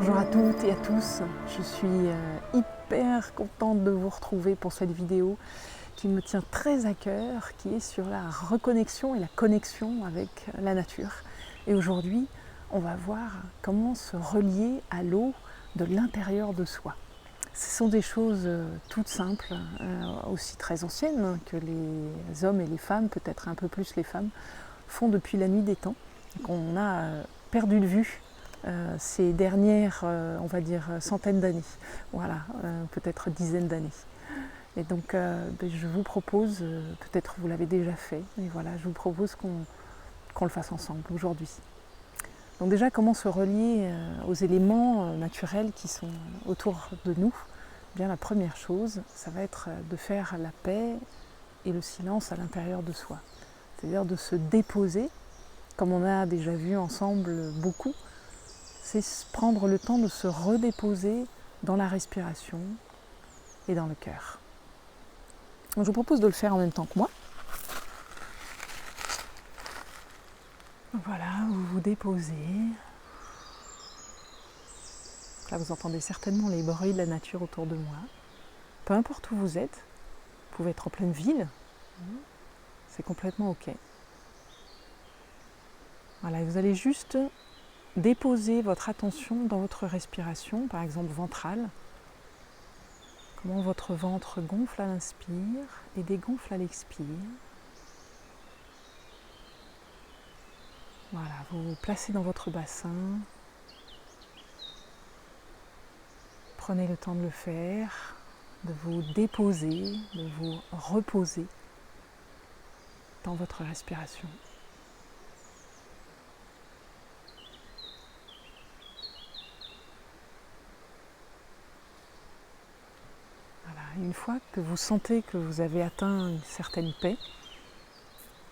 Bonjour à toutes et à tous, je suis hyper contente de vous retrouver pour cette vidéo qui me tient très à cœur, qui est sur la reconnexion et la connexion avec la nature. Et aujourd'hui, on va voir comment se relier à l'eau de l'intérieur de soi. Ce sont des choses toutes simples, aussi très anciennes que les hommes et les femmes, peut-être un peu plus les femmes, font depuis la nuit des temps, qu'on a perdu de vue ces dernières, on va dire, centaines d'années, voilà, peut-être dizaines d'années. Et donc, je vous propose, peut-être vous l'avez déjà fait, mais voilà, je vous propose qu'on le fasse ensemble aujourd'hui. Donc déjà, comment se relier aux éléments naturels qui sont autour de nous? Eh bien, la première chose, ça va être de faire la paix et le silence à l'intérieur de soi. C'est-à-dire de se déposer, comme on a déjà vu ensemble beaucoup, c'est prendre le temps de se redéposer dans la respiration et dans le cœur. Donc, je vous propose de le faire en même temps que moi. Voilà, vous vous déposez. Là, vous entendez certainement les bruits de la nature autour de moi. Peu importe où vous êtes, vous pouvez être en pleine ville, c'est complètement ok. Voilà, vous allez juste déposer votre attention dans votre respiration, par exemple ventrale. Comment votre ventre gonfle à l'inspire et dégonfle à l'expire. Voilà, vous vous placez dans votre bassin. Prenez le temps de le faire, de vous déposer, de vous reposer dans votre respiration. Voilà, une fois que vous sentez que vous avez atteint une certaine paix,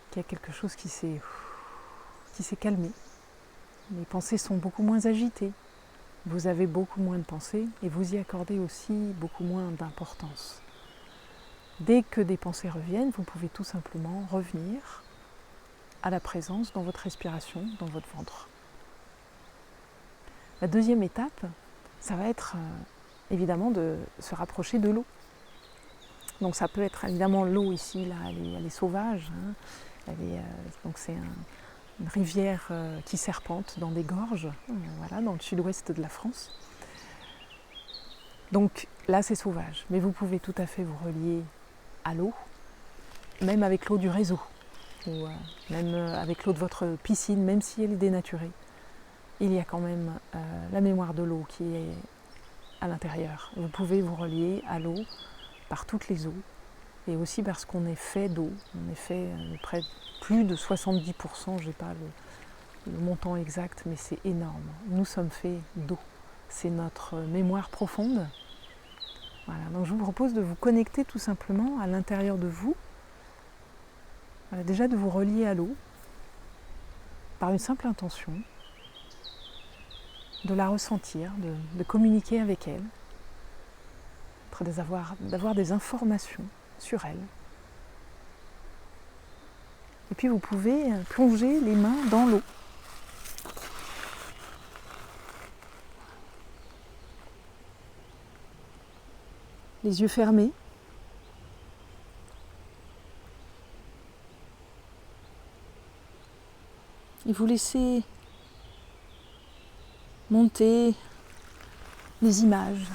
qu'il y a quelque chose qui s'est calmé, les pensées sont beaucoup moins agitées, vous avez beaucoup moins de pensées et vous y accordez aussi beaucoup moins d'importance. Dès que des pensées reviennent, vous pouvez tout simplement revenir à la présence dans votre respiration, dans votre ventre. La deuxième étape, ça va être évidemment de se rapprocher de l'eau. Donc ça peut être évidemment l'eau ici, là, elle est sauvage. Hein. Donc c'est une rivière qui serpente dans des gorges, voilà, dans le sud-ouest de la France. Donc là c'est sauvage, mais vous pouvez tout à fait vous relier à l'eau, même avec l'eau du réseau, ou même avec l'eau de votre piscine, même si elle est dénaturée. Il y a quand même la mémoire de l'eau qui est à l'intérieur. Vous pouvez vous relier à l'eau par toutes les eaux, et aussi parce qu'on est fait d'eau. On est fait près de plus de 70%, je n'ai pas le montant exact, mais c'est énorme. Nous sommes faits d'eau. C'est notre mémoire profonde. Voilà, donc je vous propose de vous connecter tout simplement à l'intérieur de vous. Voilà, déjà de vous relier à l'eau par une simple intention, de la ressentir, de communiquer avec elle, d'avoir des informations sur elle. Et puis vous pouvez plonger les mains dans l'eau. Les yeux fermés. Et vous laissez monter les images,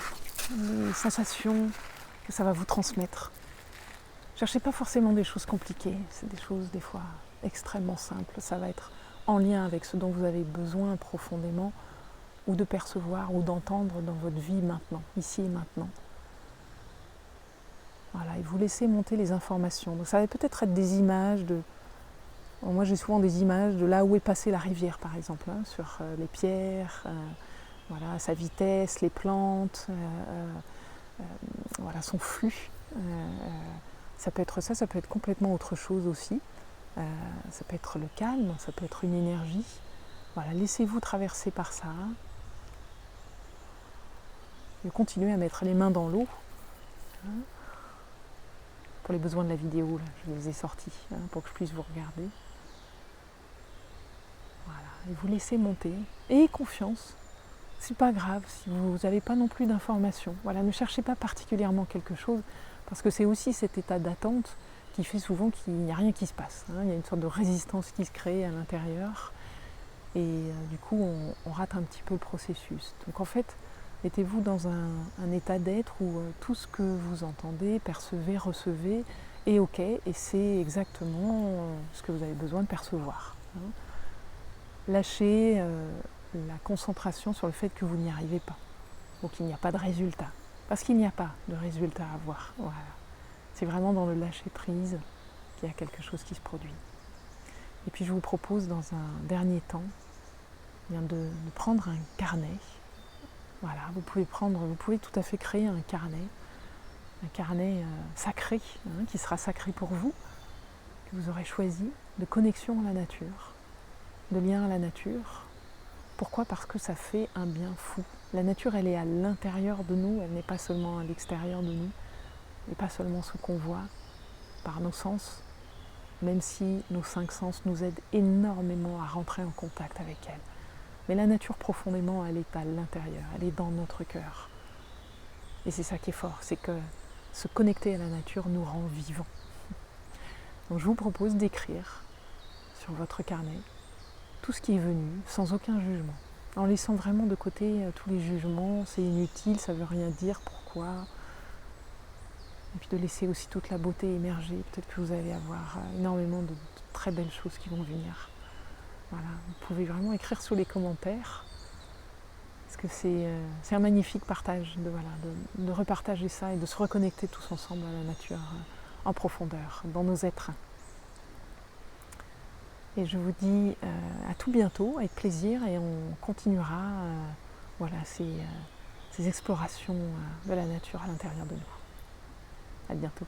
les sensations que ça va vous transmettre. Cherchez pas forcément des choses compliquées, c'est des choses des fois extrêmement simples. Ça va être en lien avec ce dont vous avez besoin profondément, ou de percevoir, ou d'entendre dans votre vie maintenant, ici et maintenant. Voilà, et vous laissez monter les informations. Donc ça va peut-être être des images de... Bon, moi j'ai souvent des images de là où est passée la rivière par exemple, hein, sur les pierres, voilà, sa vitesse, les plantes, voilà, son flux. Ça peut être ça, ça peut être complètement autre chose aussi. Ça peut être le calme, ça peut être une énergie. Voilà, laissez-vous traverser par ça. Et continuez à mettre les mains dans l'eau. Hein. Pour les besoins de la vidéo, là, je les ai sortis pour que je puisse vous regarder. Voilà, et vous laissez monter. Ayez confiance. c'est pas grave si vous n'avez pas non plus d'informations. Voilà, ne cherchez pas particulièrement quelque chose, parce que c'est aussi cet état d'attente qui fait souvent qu'il n'y a rien qui se passe. Hein. Il y a une sorte de résistance qui se crée à l'intérieur, et du coup on rate un petit peu le processus. Donc en fait, mettez-vous dans un état d'être où tout ce que vous entendez, percevez, recevez est ok, et c'est exactement ce que vous avez besoin de percevoir. Hein. Lâchez la concentration sur le fait que vous n'y arrivez pas, ou qu'il n'y a pas de résultat. Parce qu'il n'y a pas de résultat à avoir. Voilà. C'est vraiment dans le lâcher-prise qu'il y a quelque chose qui se produit. Et puis je vous propose dans un dernier temps de prendre un carnet. Voilà, vous pouvez tout à fait créer un carnet sacré, hein, qui sera sacré pour vous, que vous aurez choisi, de connexion à la nature, de lien à la nature. Pourquoi ? Parce que ça fait un bien fou. La nature, elle est à l'intérieur de nous, elle n'est pas seulement à l'extérieur de nous, elle n'est pas seulement ce qu'on voit par nos sens, même si nos 5 sens nous aident énormément à rentrer en contact avec elle. Mais la nature profondément, elle est à l'intérieur, elle est dans notre cœur. Et c'est ça qui est fort, c'est que se connecter à la nature nous rend vivants. Donc je vous propose d'écrire sur votre carnet tout ce qui est venu, sans aucun jugement, en laissant vraiment de côté tous les jugements, c'est inutile, ça ne veut rien dire, pourquoi. Et puis de laisser aussi toute la beauté émerger, peut-être que vous allez avoir énormément de très belles choses qui vont venir. Voilà, vous pouvez vraiment écrire sous les commentaires, parce que c'est un magnifique partage, de repartager ça et de se reconnecter tous ensemble à la nature en profondeur, dans nos êtres. Et je vous dis à tout bientôt, avec plaisir, et on continuera ces explorations de la nature à l'intérieur de nous. À bientôt.